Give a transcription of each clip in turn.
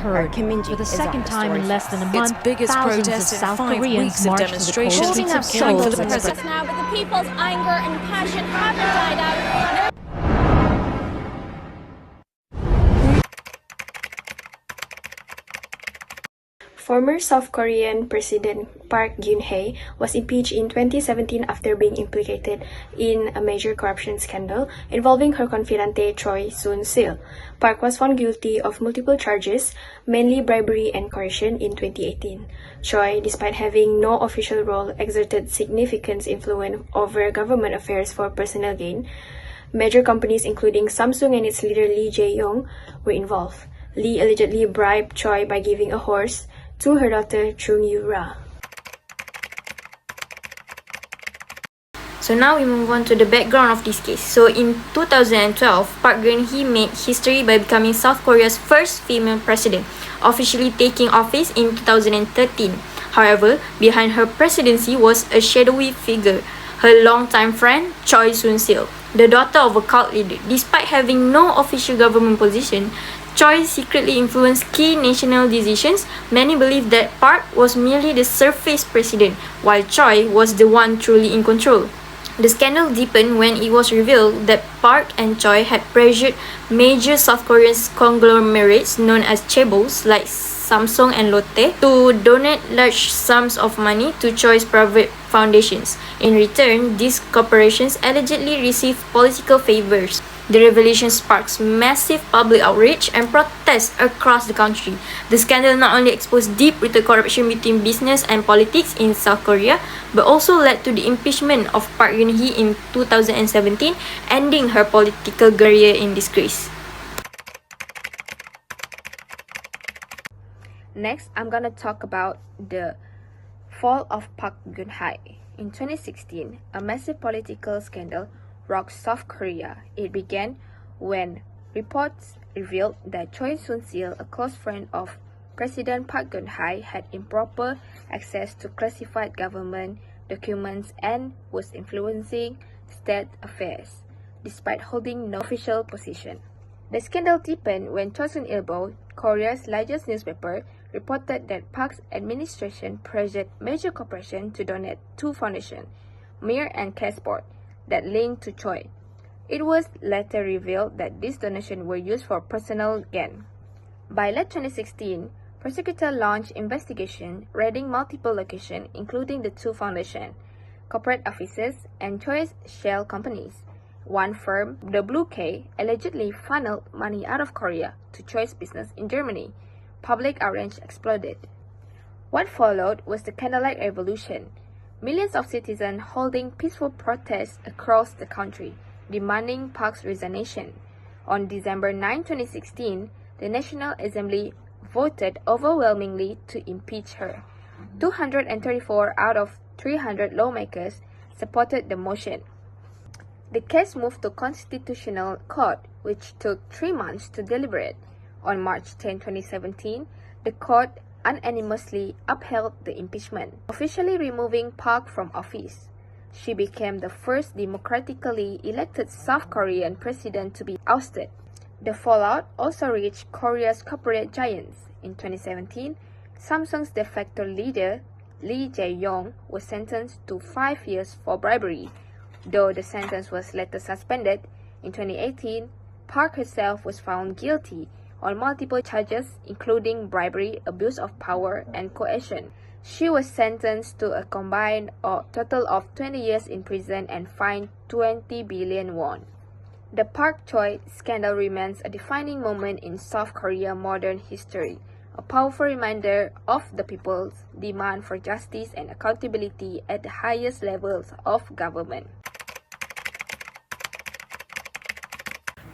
heard. For the second time in less than a month, thousands of South Koreans marched to the cold, holding up signs for the president. Now, but the people's anger and passion haven't died out. Former South Korean President Park Geun-hye was impeached in 2017 after being implicated in a major corruption scandal involving her confidante Choi Soon-sil. Park was found guilty of multiple charges, mainly bribery and coercion, in 2018. Choi, despite having no official role, exerted significant influence over government affairs for personal gain. Major companies including Samsung and its leader Lee Jae-yong were involved. Lee allegedly bribed Choi by giving a horse to her daughter Chung-Yu-ra. So now we move on to the background of this case. So in 2012, Park Geun-hye made history by becoming South Korea's first female president, officially taking office in 2013. However, behind her presidency was a shadowy figure, her longtime friend Choi Soon-sil, the daughter of a cult leader. Despite having no official government position, Choi secretly influenced key national decisions. Many believe that Park was merely the surface president, while Choi was the one truly in control. The scandal deepened when it was revealed that Park and Choi had pressured major South Korean conglomerates known as chaebols like Samsung and Lotte to donate large sums of money to Choi's private foundations. In return, these corporations allegedly received political favors. The revelation sparks massive public outrage and protests across the country. The scandal not only exposed deep-rooted corruption between business and politics in South Korea, but also led to the impeachment of Park Geun-hye in 2017, ending her political career in disgrace. Next, I'm gonna talk about the fall of Park Geun-hye. In 2016, a massive political scandal rocked South Korea. It began when reports revealed that Choi Soon-sil, a close friend of President Park Geun-hye, had improper access to classified government documents and was influencing state affairs, despite holding no official position. The scandal deepened when Chosun Ilbo, Korea's largest newspaper, reported that Park's administration pressured major corporations to donate to foundations, Mir and K-Sport, that linked to Choi. It was later revealed that these donations were used for personal gain. By late 2016, prosecutors launched investigation raiding multiple locations, including the two foundations, corporate offices, and Choi's shell companies. One firm, the Blue K, allegedly funneled money out of Korea to Choi's business in Germany. Public outrage exploded. What followed was the Candlelight Revolution. Millions of citizens holding peaceful protests across the country, demanding Park's resignation. On December 9, 2016, the National Assembly voted overwhelmingly to impeach her. 234 out of 300 lawmakers supported the motion. The case moved to Constitutional Court, which took 3 months to deliberate. On March 10, 2017, the court unanimously upheld the impeachment, officially removing Park from office. She became the first democratically elected South Korean president to be ousted. The fallout also reached Korea's corporate giants. In 2017, Samsung's de facto leader, Lee Jae-yong, was sentenced to 5 years for bribery. Though the sentence was later suspended, in 2018, Park herself was found guilty on multiple charges including bribery, abuse of power, and coercion. She was sentenced to a combined total of 20 years in prison and fined 20 billion won. The Park Choi scandal remains a defining moment in South Korea's modern history, a powerful reminder of the people's demand for justice and accountability at the highest levels of government.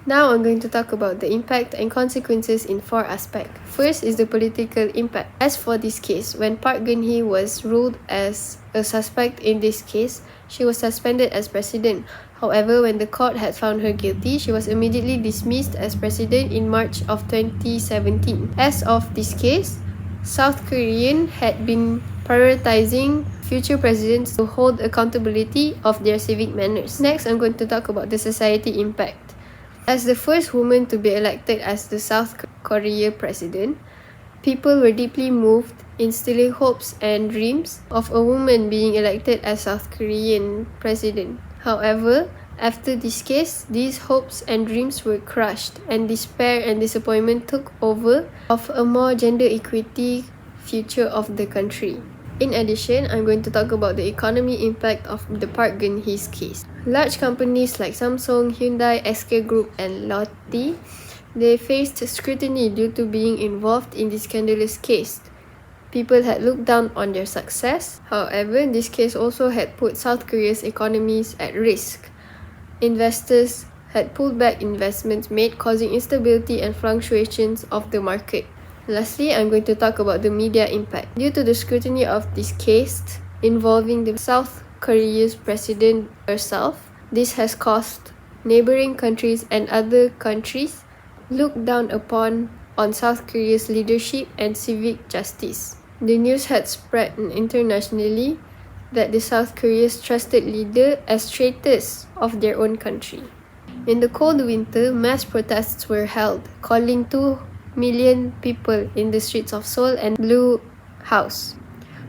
Now I'm going to talk about the impact and consequences in 4 aspects. First is the political impact. As for this case, when Park Geun-hye was ruled as a suspect in this case, she was suspended as president. However, when the court had found her guilty, she was immediately dismissed as president in March of 2017. As of this case, South Koreans had been prioritizing future presidents to hold accountability of their civic manners. Next, I'm going to talk about the society impact. As the first woman to be elected as the South Korea president, People were deeply moved, instilling hopes and dreams of a woman being elected as South Korean president. However, after this case, these hopes and dreams were crushed, and despair and disappointment took over of a more gender equity future of the country. In addition, I'm going to talk about the economy impact of the Park Geun-hye's case. Large companies like Samsung, Hyundai, SK Group, and Lotte, they faced scrutiny due to being involved in this scandalous case. People had looked down on their success. However, this case also had put South Korea's economies at risk. Investors had pulled back investments made, causing instability and fluctuations of the market. Lastly, I'm going to talk about the media impact. Due to the scrutiny of this case involving the South Korea's president herself, this has caused neighboring countries and other countries look down upon on South Korea's leadership and civic justice. The news had spread internationally that the South Korea's trusted leader as traitors of their own country. In the cold winter, mass protests were held, calling 2 million people in the streets of Seoul and Blue House.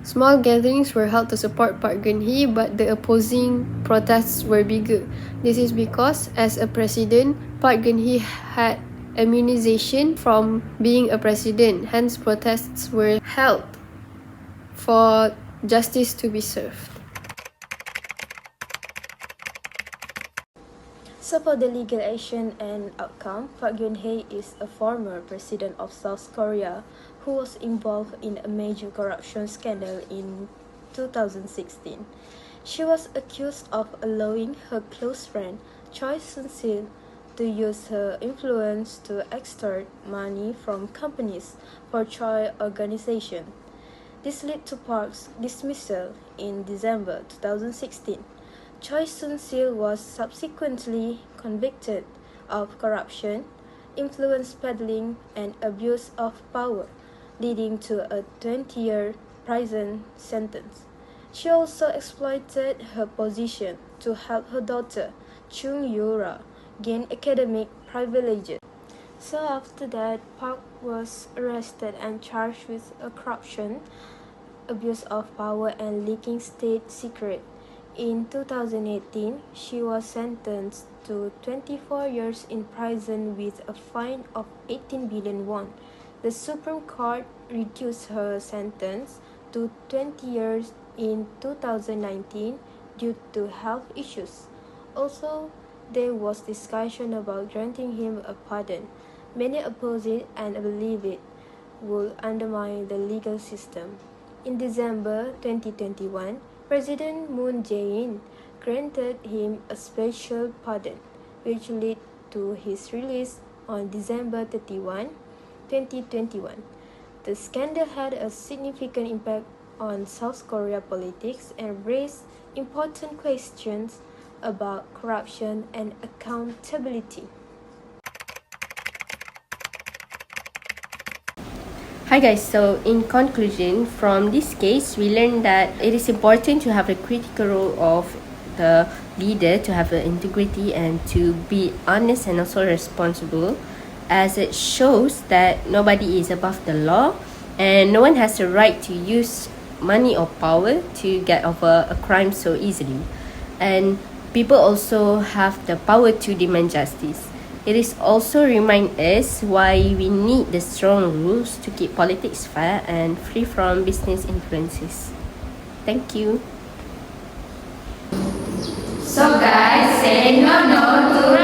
Small gatherings were held to support Park Geun-hye, but the opposing protests were bigger. This is because, as a president, Park Geun-hye had immunization from being a president. Hence, protests were held for justice to be served. So for the legal action and outcome, Park Geun-hye is a former president of South Korea who was involved in a major corruption scandal in 2016. She was accused of allowing her close friend Choi Soon-sil to use her influence to extort money from companies for Choi organization. This led to Park's dismissal in December 2016. Choi Soon-sil was subsequently convicted of corruption, influence peddling, and abuse of power, leading to a 20-year prison sentence. She also exploited her position to help her daughter, Chung Yoo-ra, gain academic privileges. So after that, Park was arrested and charged with corruption, abuse of power, and leaking state secrets. In 2018, she was sentenced to 24 years in prison with a fine of 18 billion won. The Supreme Court reduced her sentence to 20 years in 2019 due to health issues. Also, there was discussion about granting him a pardon. Many oppose it and believe it will undermine the legal system. In December 2021, President Moon Jae-in granted him a special pardon, which led to his release on December 31, 2021. The scandal had a significant impact on South Korea politics and raised important questions about corruption and accountability. Hi guys, so in conclusion, from this case, we learned that it is important to have a critical role of the leader, to have an integrity and to be honest and also responsible, as it shows that nobody is above the law and no one has the right to use money or power to get over a crime so easily. And people also have the power to demand justice. It is also remind us why we need the strong rules to keep politics fair and free from business influences. Thank you. So guys, say no to